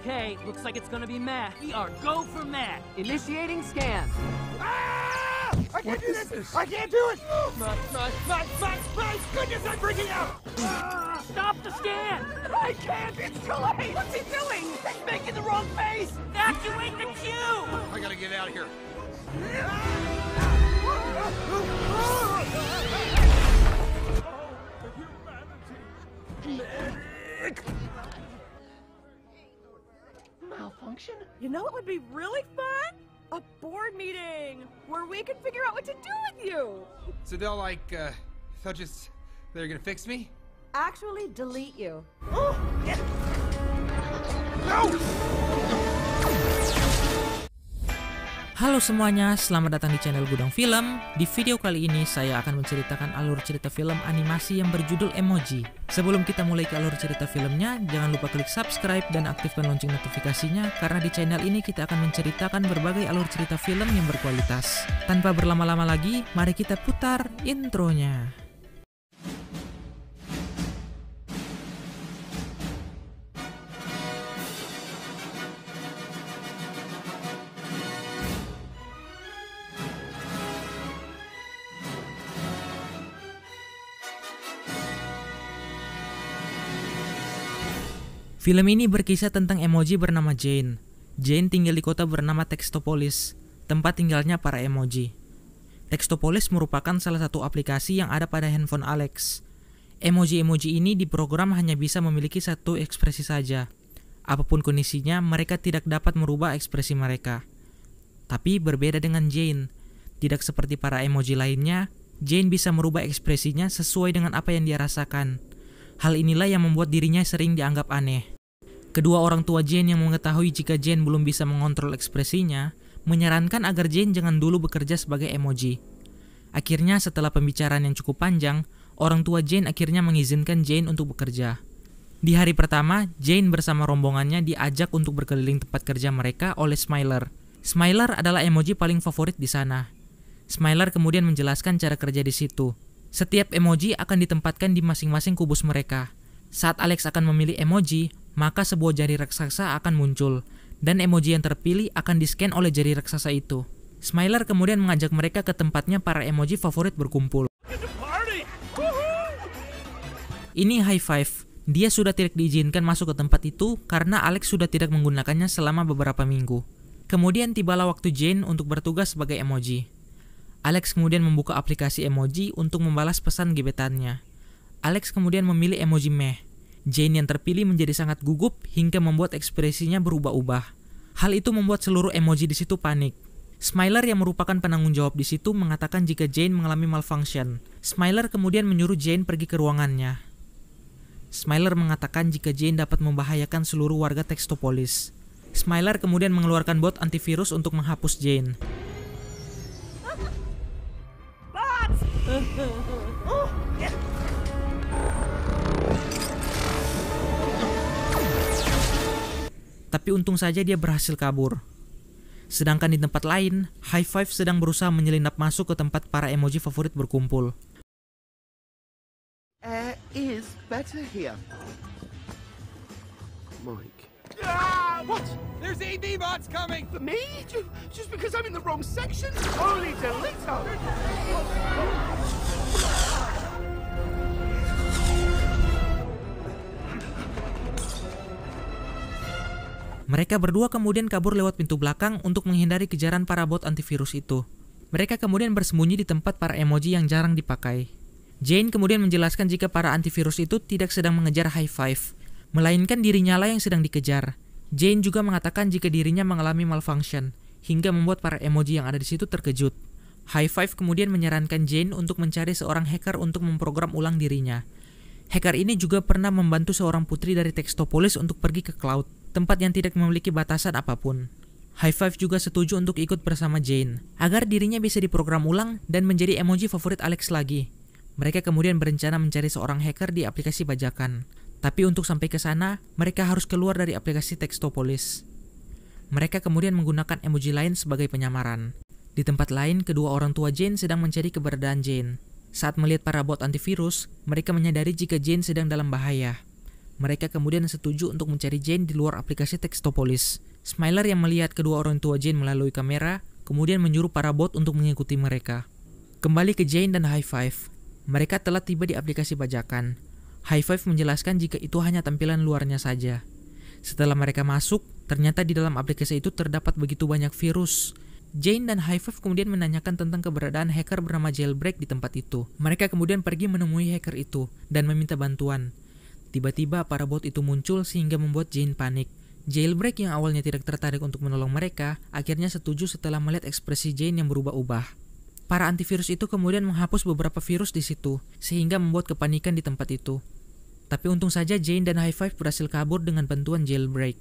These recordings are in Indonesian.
Okay, looks like it's gonna be Matt. We are go for Matt. Initiating scan. Ah! I can't do this! I can't do it! Matt! Goodness, I'm freaking out! Stop the scan! I can't! It's too late! What's he doing? He's making the wrong face! Evacuate the queue! I gotta get out of here. Malfunction? You know what would be really fun? A board meeting where we can figure out what to do with you. So they're gonna fix me? Actually, delete you. No! Halo semuanya, selamat datang di channel Gudang Film. Di video kali ini saya akan menceritakan alur cerita film animasi yang berjudul Emoji. Sebelum kita mulai ke alur cerita filmnya, jangan lupa klik subscribe dan aktifkan lonceng notifikasinya, karena di channel ini kita akan menceritakan berbagai alur cerita film yang berkualitas. Tanpa berlama-lama lagi, mari kita putar intronya. Film ini berkisah tentang emoji bernama Jane. Jane tinggal di kota bernama Textopolis, tempat tinggalnya para emoji. Textopolis merupakan salah satu aplikasi yang ada pada handphone Alex. Emoji-emoji ini diprogram hanya bisa memiliki satu ekspresi saja. Apapun kondisinya, mereka tidak dapat merubah ekspresi mereka. Tapi berbeda dengan Jane. Tidak seperti para emoji lainnya, Jane bisa merubah ekspresinya sesuai dengan apa yang dia rasakan. Hal inilah yang membuat dirinya sering dianggap aneh. Kedua orang tua Jane yang mengetahui jika Jane belum bisa mengontrol ekspresinya, menyarankan agar Jane jangan dulu bekerja sebagai emoji. Akhirnya setelah pembicaraan yang cukup panjang, orang tua Jane akhirnya mengizinkan Jane untuk bekerja. Di hari pertama, Jane bersama rombongannya diajak untuk berkeliling tempat kerja mereka oleh Smiler. Smiler adalah emoji paling favorit di sana. Smiler kemudian menjelaskan cara kerja di situ. Setiap emoji akan ditempatkan di masing-masing kubus mereka. Saat Alex akan memilih emoji, maka sebuah jari raksasa akan muncul, dan emoji yang terpilih akan di-scan oleh jari raksasa itu. Smiler kemudian mengajak mereka ke tempatnya para emoji favorit berkumpul. Ini High Five. Dia sudah tidak diizinkan masuk ke tempat itu karena Alex sudah tidak menggunakannya selama beberapa minggu. Kemudian tibalah waktu Jane untuk bertugas sebagai emoji. Alex kemudian membuka aplikasi emoji untuk membalas pesan gebetannya. Alex kemudian memilih emoji meh. Jane yang terpilih menjadi sangat gugup hingga membuat ekspresinya berubah-ubah. Hal itu membuat seluruh emoji di situ panik. Smiler yang merupakan penanggung jawab di situ mengatakan jika Jane mengalami malfunction. Smiler kemudian menyuruh Jane pergi ke ruangannya. Smiler mengatakan jika Jane dapat membahayakan seluruh warga Textopolis. Smiler kemudian mengeluarkan bot antivirus untuk menghapus Jane. Tapi untung saja dia berhasil kabur. Sedangkan di tempat lain, High Five sedang berusaha menyelinap masuk ke tempat para emoji favorit berkumpul. Air is better here. Mike. Ah! What? There's AV bots coming! Me? Just because I'm in the wrong section? Holy Delito! Mereka berdua kemudian kabur lewat pintu belakang untuk menghindari kejaran para bot antivirus itu. Mereka kemudian bersembunyi di tempat para emoji yang jarang dipakai. Jane kemudian menjelaskan jika para antivirus itu tidak sedang mengejar High Five, melainkan dirinya lah yang sedang dikejar. Jane juga mengatakan jika dirinya mengalami malfunction, hingga membuat para emoji yang ada di situ terkejut. High Five kemudian menyarankan Jane untuk mencari seorang hacker untuk memprogram ulang dirinya. Hacker ini juga pernah membantu seorang putri dari Textopolis untuk pergi ke Cloud, tempat yang tidak memiliki batasan apapun. High Five juga setuju untuk ikut bersama Jane, agar dirinya bisa diprogram ulang dan menjadi emoji favorit Alex lagi. Mereka kemudian berencana mencari seorang hacker di aplikasi bajakan. Tapi untuk sampai ke sana, mereka harus keluar dari aplikasi Textopolis. Mereka kemudian menggunakan emoji lain sebagai penyamaran. Di tempat lain, kedua orang tua Jane sedang mencari keberadaan Jane. Saat melihat para bot antivirus, mereka menyadari jika Jane sedang dalam bahaya. Mereka kemudian setuju untuk mencari Jane di luar aplikasi Textopolis. Smiler yang melihat kedua orang tua Jane melalui kamera, kemudian menyuruh para bot untuk mengikuti mereka. Kembali ke Jane dan High Five. Mereka telah tiba di aplikasi bajakan. High Five menjelaskan jika itu hanya tampilan luarnya saja. Setelah mereka masuk, ternyata di dalam aplikasi itu terdapat begitu banyak virus. Jane dan High Five kemudian menanyakan tentang keberadaan hacker bernama Jailbreak di tempat itu. Mereka kemudian pergi menemui hacker itu dan meminta bantuan. Tiba-tiba para bot itu muncul sehingga membuat Jane panik. Jailbreak yang awalnya tidak tertarik untuk menolong mereka, akhirnya setuju setelah melihat ekspresi Jane yang berubah-ubah. Para antivirus itu kemudian menghapus beberapa virus di situ, sehingga membuat kepanikan di tempat itu. Tapi untung saja Jane dan High Five berhasil kabur dengan bantuan Jailbreak.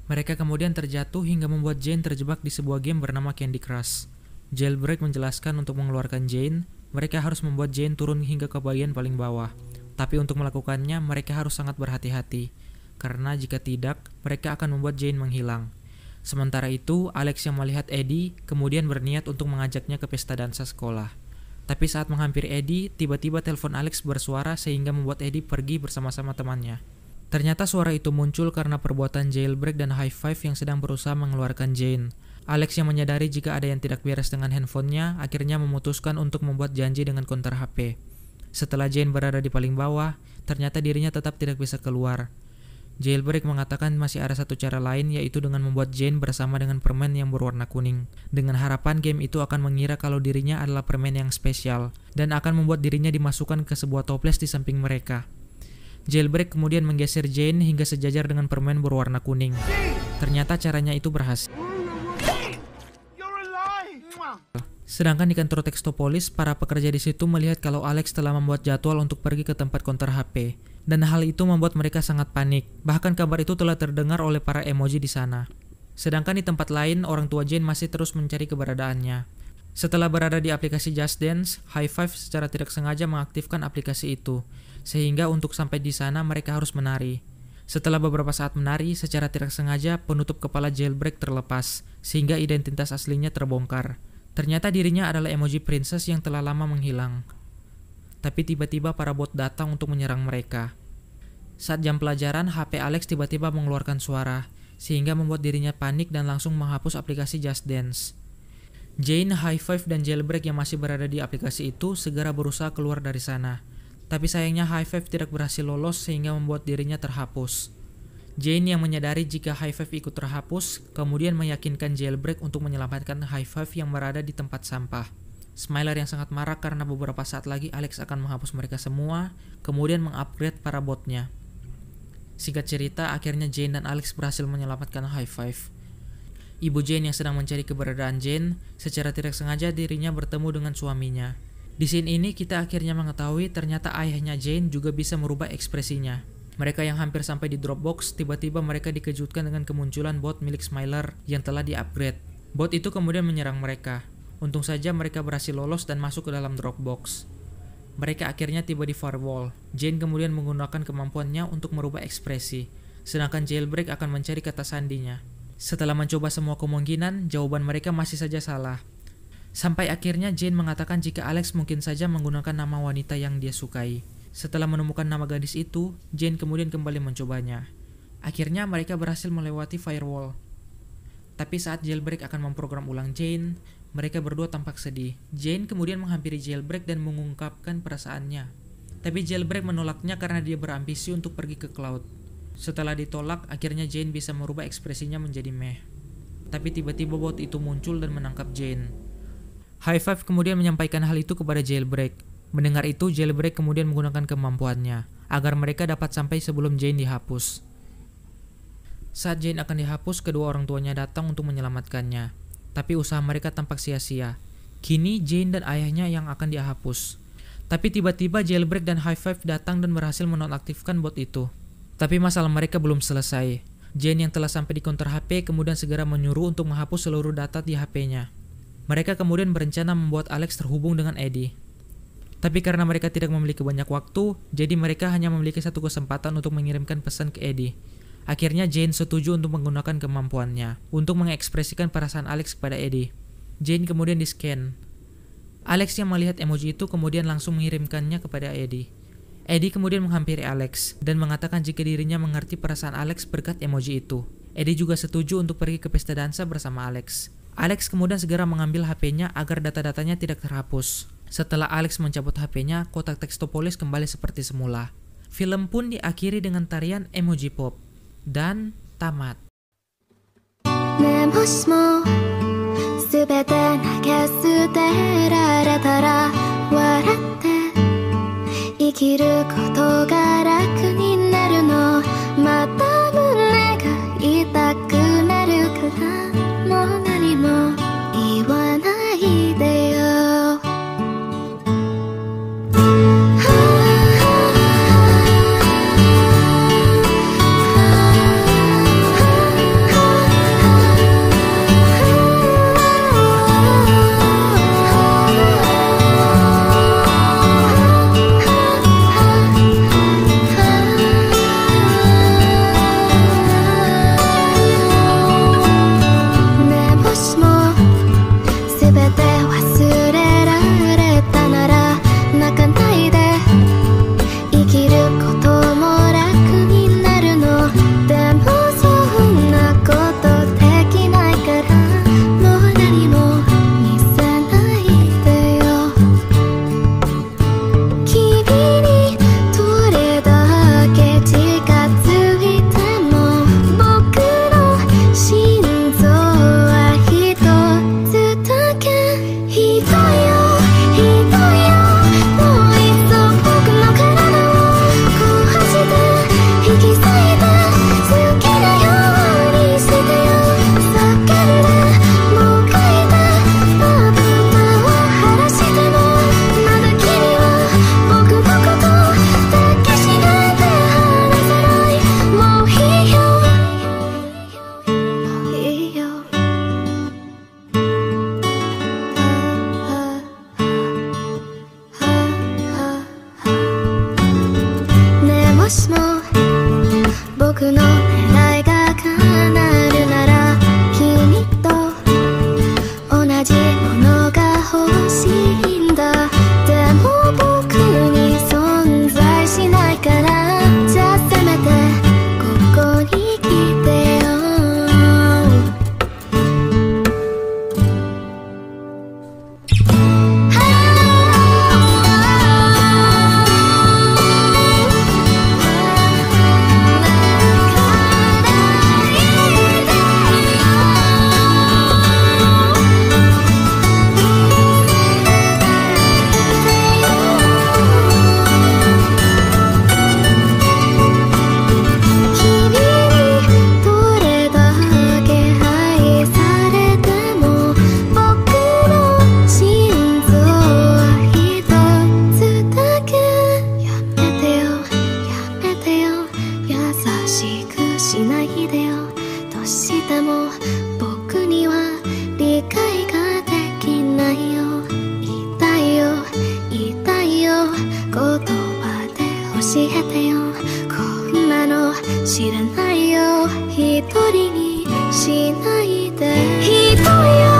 Mereka kemudian terjatuh hingga membuat Jane terjebak di sebuah game bernama Candy Crush. Jailbreak menjelaskan untuk mengeluarkan Jane, mereka harus membuat Jane turun hingga ke bagian paling bawah. Tapi untuk melakukannya, mereka harus sangat berhati-hati, karena jika tidak, mereka akan membuat Jane menghilang. Sementara itu, Alex yang melihat Eddie kemudian berniat untuk mengajaknya ke pesta dansa sekolah. Tapi saat menghampiri Eddie, tiba-tiba telepon Alex bersuara sehingga membuat Eddie pergi bersama-sama temannya. Ternyata suara itu muncul karena perbuatan Jailbreak dan High Five yang sedang berusaha mengeluarkan Jane. Alex yang menyadari jika ada yang tidak beres dengan handphonenya, akhirnya memutuskan untuk membuat janji dengan konter HP. Setelah Jane berada di paling bawah, ternyata dirinya tetap tidak bisa keluar. Jailbreak mengatakan masih ada satu cara lain, yaitu dengan membuat Jane bersama dengan permen yang berwarna kuning. Dengan harapan game itu akan mengira kalau dirinya adalah permen yang spesial, dan akan membuat dirinya dimasukkan ke sebuah toples di samping mereka. Jailbreak kemudian menggeser Jane hingga sejajar dengan permen berwarna kuning. Ternyata caranya itu berhasil. Sedangkan di kantor Textopolis, para pekerja di situ melihat kalau Alex telah membuat jadwal untuk pergi ke tempat konter HP. Dan hal itu membuat mereka sangat panik. Bahkan kabar itu telah terdengar oleh para emoji di sana. Sedangkan di tempat lain, orang tua Jane masih terus mencari keberadaannya. Setelah berada di aplikasi Just Dance, High Five secara tidak sengaja mengaktifkan aplikasi itu. Sehingga untuk sampai di sana mereka harus menari. Setelah beberapa saat menari, secara tidak sengaja penutup kepala Jailbreak terlepas, sehingga identitas aslinya terbongkar. Ternyata dirinya adalah emoji princess yang telah lama menghilang. Tapi tiba-tiba para bot datang untuk menyerang mereka. Saat jam pelajaran, HP Alex tiba-tiba mengeluarkan suara, sehingga membuat dirinya panik dan langsung menghapus aplikasi Just Dance. Jane, High Five, dan Jailbreak yang masih berada di aplikasi itu segera berusaha keluar dari sana. Tapi sayangnya High Five tidak berhasil lolos sehingga membuat dirinya terhapus. Jane yang menyadari jika High Five ikut terhapus, kemudian meyakinkan Jailbreak untuk menyelamatkan High Five yang berada di tempat sampah. Smiler yang sangat marah karena beberapa saat lagi Alex akan menghapus mereka semua, kemudian mengupgrade para botnya. Singkat cerita, akhirnya Jane dan Alex berhasil menyelamatkan High Five. Ibu Jane yang sedang mencari keberadaan Jane, secara tidak sengaja dirinya bertemu dengan suaminya. Di scene ini kita akhirnya mengetahui ternyata ayahnya Jane juga bisa merubah ekspresinya. Mereka yang hampir sampai di Dropbox, tiba-tiba mereka dikejutkan dengan kemunculan bot milik Smiler yang telah di-upgrade. Bot itu kemudian menyerang mereka. Untung saja mereka berhasil lolos dan masuk ke dalam Dropbox. Mereka akhirnya tiba di firewall. Jane kemudian menggunakan kemampuannya untuk merubah ekspresi, sedangkan Jailbreak akan mencari kata sandinya. Setelah mencoba semua kemungkinan, jawaban mereka masih saja salah. Sampai akhirnya Jane mengatakan jika Alex mungkin saja menggunakan nama wanita yang dia sukai. Setelah menemukan nama gadis itu, Jane kemudian kembali mencobanya. Akhirnya mereka berhasil melewati firewall. Tapi saat Jailbreak akan memprogram ulang Jane, mereka berdua tampak sedih. Jane kemudian menghampiri Jailbreak dan mengungkapkan perasaannya. Tapi Jailbreak menolaknya karena dia berambisi untuk pergi ke Cloud. Setelah ditolak, akhirnya Jane bisa merubah ekspresinya menjadi meh. Tapi tiba-tiba bot itu muncul dan menangkap Jane. High Five kemudian menyampaikan hal itu kepada Jailbreak. Mendengar itu, Jailbreak kemudian menggunakan kemampuannya agar mereka dapat sampai sebelum Jane dihapus. Saat Jane akan dihapus, kedua orang tuanya datang untuk menyelamatkannya. Tapi usaha mereka tampak sia-sia. Kini Jane dan ayahnya yang akan dihapus. Tapi tiba-tiba Jailbreak dan High Five datang dan berhasil menonaktifkan bot itu. Tapi masalah mereka belum selesai. Jane yang telah sampai di counter HP kemudian segera menyuruh untuk menghapus seluruh data di HP-nya. Mereka kemudian berencana membuat Alex terhubung dengan Eddie. Tapi karena mereka tidak memiliki banyak waktu, jadi mereka hanya memiliki satu kesempatan untuk mengirimkan pesan ke Eddie. Akhirnya Jane setuju untuk menggunakan kemampuannya untuk mengekspresikan perasaan Alex kepada Eddie. Jane kemudian di-scan. Alex yang melihat emoji itu kemudian langsung mengirimkannya kepada Eddie. Eddie kemudian menghampiri Alex dan mengatakan jika dirinya mengerti perasaan Alex berkat emoji itu. Eddie juga setuju untuk pergi ke pesta dansa bersama Alex. Alex kemudian segera mengambil HP-nya agar data-datanya tidak terhapus. Setelah Alex mencabut HP-nya, kotak Textopolis kembali seperti semula. Film pun diakhiri dengan tarian emoji pop. Dan tamat. ねもしもすべて投げ捨てられたら笑って生きることが楽になるのまた胸が痛くなるからもう何も言わないでよ教えてよこんなの知らないよ一人にしないで人よ